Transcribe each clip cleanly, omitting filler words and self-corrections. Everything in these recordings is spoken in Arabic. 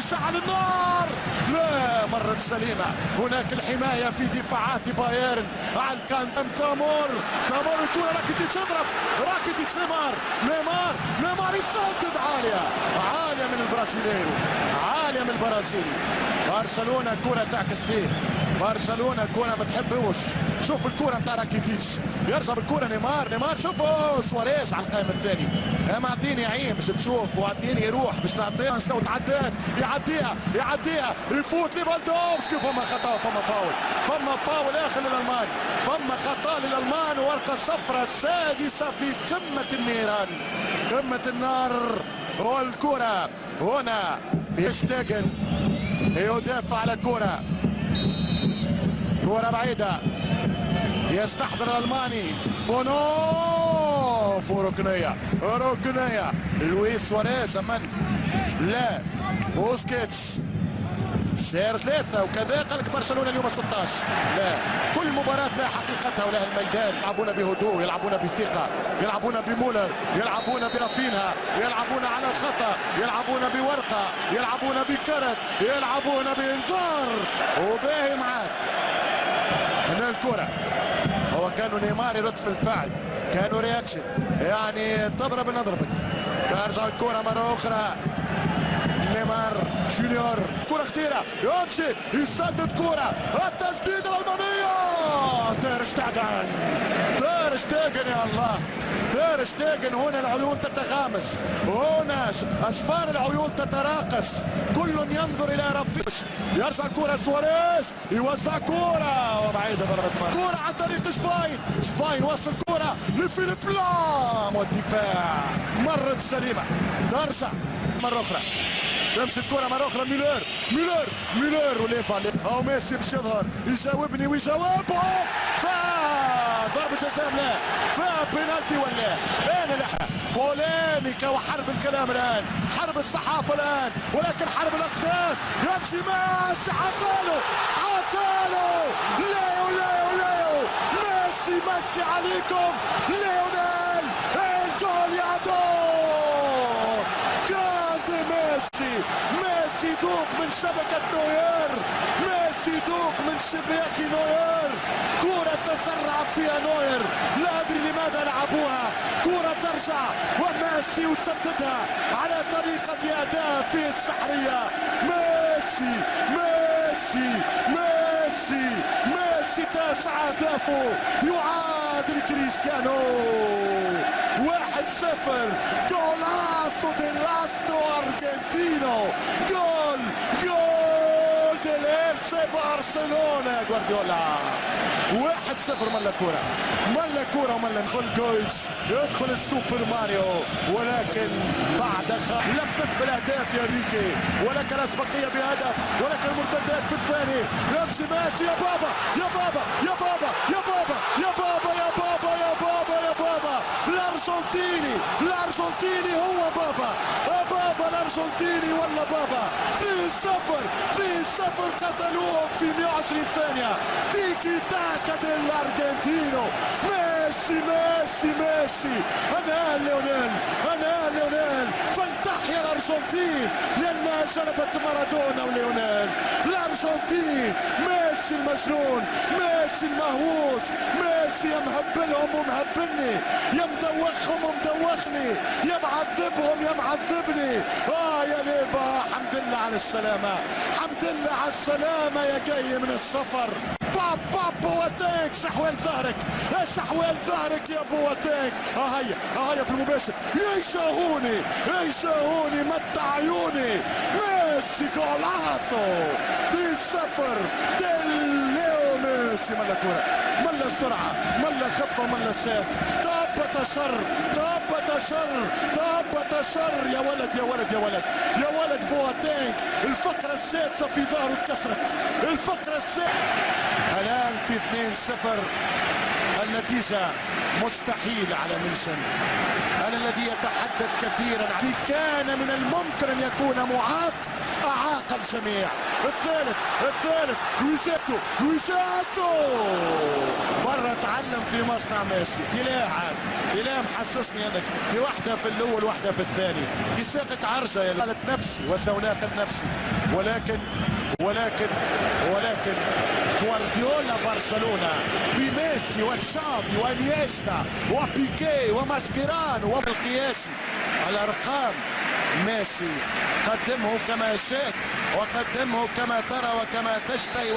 ويشعل النار. لا، مرت سليمة. هناك الحماية في دفاعات بايرن على الكان. تامور الكرة، راكيتيتش اضرب، راكيتيتش نيمار يسدد عالية من البرازيلي، عالية من البرازيلي. برشلونة الكرة تعكس فيه، برشلونة الكرة ما تحبوش. شوف الكرة نتاع راكيتيتش، يرجع بالكرة نيمار شوفوا سواريز على القائم الثاني. معطيني عين باش تشوف، وعطيني يروح باش تعطيها وتعدات، يعديها يفوت ليفاندوفسكي. فما فاول اخر للالمان، فما خطا للالمان. ورقة صفراء السادسة في قمة النيران، قمة النار. والكرة هنا في شتاجن يدافع على كرة بعيدة، يستحضر الألماني بونوف، ركنية لويس سواريز. من لا بوسكيتس سير 3 وكذا. قال لك برشلونة اليوم 16. لا، كل مباراة لها حقيقتها ولها الميدان. يلعبون بهدوء، يلعبون بثقة، يلعبون بمولر، يلعبون برافينها، يلعبون على خطأ، يلعبون بورقة، يلعبون بكرت، يلعبون بإنذار. وباهي معاك هنا الكرة. هو كانوا نيمار يرد في الفعل، كانوا رياكشن، يعني تضرب نضربك. ترجع الكرة مرة أخرى نيمار جونيور. كرة خطيرة، يمشي يسدد كرة، التسديدة الألمانية. تير شتيجن يا الله، تير شتيجن. هنا العيون تتغامس، هنا أسفار العيون تتراقص، كل ينظر إلى رفيش. يرجع الكرة سواريز، يوزع كرة وبعيدة، ضربة كرة عن طريق شفاين وصل كرة لفيليب لام، والدفاع مرت سليمة. ترجع مرة أخرى، تمشي الكرة مرة أخرى. ميلر وليفا أو ميسي باش يظهر، يجاوبني ويجاوبهم. ضربة جزاء لا، بينالتي ولا أنا لحق. بوليميكا وحرب الكلام الآن، حرب الصحافة الآن، ولكن حرب الأقدام. يمشي ميسي، عطاله ليو ميسي عليكم. ليونيل الجول يا دور. جراند ميسي ذوق من شبكة نوير، ميسي ذوق من شباك نوير. كرة تسرع فيها نوير، لا أدري لماذا لعبوها. كرة ترجع وميسي يسددها على طريقة أداء في السحرية. ميسي 9 أهدافه يعادل كريستيانو. 1-0. جولاسو ديلاسترو أرجنتينو. جول del FC برشلونة جوارديولا. 1-0. ملا كرة وملا يدخل جويتس، يدخل السوبر ماريو، ولكن بعد لم تقبل اهداف يا ريكي، ولكن الاسبقية بهدف، ولكن المرتدات في الثاني. يمشي ميسي، يا بابا الارجنتيني هو بابا الارجنتيني ولا بابا. 2-0 قتلوهم في 120 ثانية. تيكي تاكا ديلارجنتينو. ميسي. انا ليونيل فلتحيا الارجنتين لانها جلبت مارادونا وليونيل. الارجنتين، ميسي المجنون، ميسي المهووس، ميسي يمهبلهم ومهبلني، يمدوخهم ومدوخني، يمعذبهم يمعذبني. يا ليفا، حمد لله على السلامة يا جاي من السفر. بواتينج، شحوال ظهرك يا بواتينج. هيا في المباشر، يشاهوني متع عيوني. ميسي جولاسو. 2-0 ديليو ميسي. ملا كرة، ملا سرعة، ملا خفة، ملا سات. طابة شر. يا ولد بواتينج. الفقرة السادسة في ظهره اتكسرت. الآن في 2-0. النتيجة مستحيلة على منشن. أنا الذي يتحدث كثيرا عن كان من الممكن أن يكون أعاق الجميع. الثالث لويساتو برا، تعلم في مصنع ميسي. إلى محسسني انك دي واحده في الاول واحده في الثاني، دي ساقط عرجه يا حالة نفسي وسوناق نفسي. ولكن جوارديولا برشلونه بميسي وتشافي وانيستا وبيكي وماسكيرانو وبالقياسي الارقام، ميسي قدمه كما شئت وقدمه كما ترى وكما تشتهي.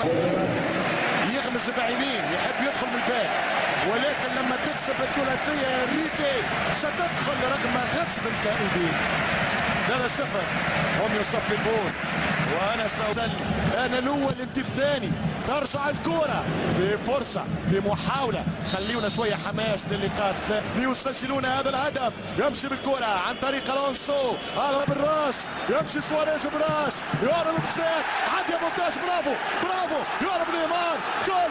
يغمز بعينيه، يحب يدخل من الباب، ولكن لما تكسب الثلاثيه يا انريكي ستدخل رغم غصب الكائدين. 3-0 هم يصفقون وانا سأسل. انا الاول انت الثاني. ترجع الكرة في فرصة في محاولة، خليونا شوية حماس للقاء الثاني ليسجلون هذا الهدف. يمشي بالكرة عن طريق الونسو، هذا بالراس، يمشي سواريز براس، يقرب بساك، عندي افونتاج، برافو يقرب نيمار، جول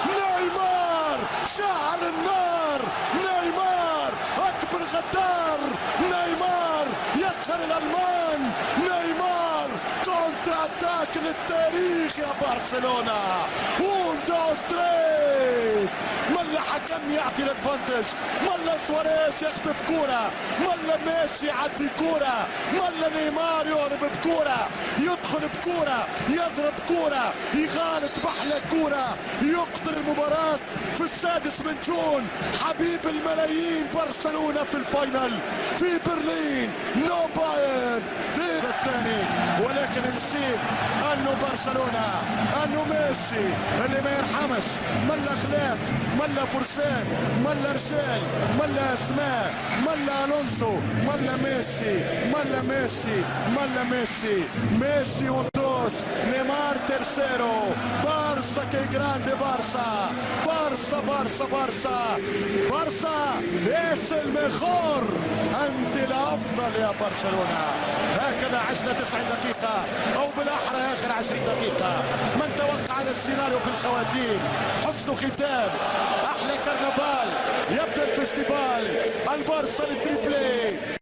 نيمار شعل النار، نيمار اكبر غدار، نيمار يقهر الالمان، نيمار كونتر اتاك للتاريخ يا برشلونة. 1 2 3 ملا حكم يعطي الادفانتج، ملا سواريز يخطف كورة، ملا ميسي يعدي كورة، ملا نيمار يهرب بكورة، يدخل بكورة، يضرب كورة، يغالط بحلى كورة، يقتل المباراة في 6 من جون. حبيب الملايين برشلونة في الفاينل في برلين، نو بايرن الثاني. ولكن نسيت انه برشلونة، انه ميسي اللي ما يرحمش، ملا اخلاق، ملا فرسان، ملا رجال، ملا اسماء، ملا الونسو، ملا ميسي ونتوس، نيمار ترسيرو، بارسا كي جراندي بارسا es el mejor. انت الافضل يا برشلونة. هكذا عشنا 90 دقيقة او بالاحرى اخر 20 دقيقة. من توقع هذا السيناريو في الخواتيم؟ حسن ختام، احلى كرنفال، يبدا الفستيفال، البارسا للتريبلي.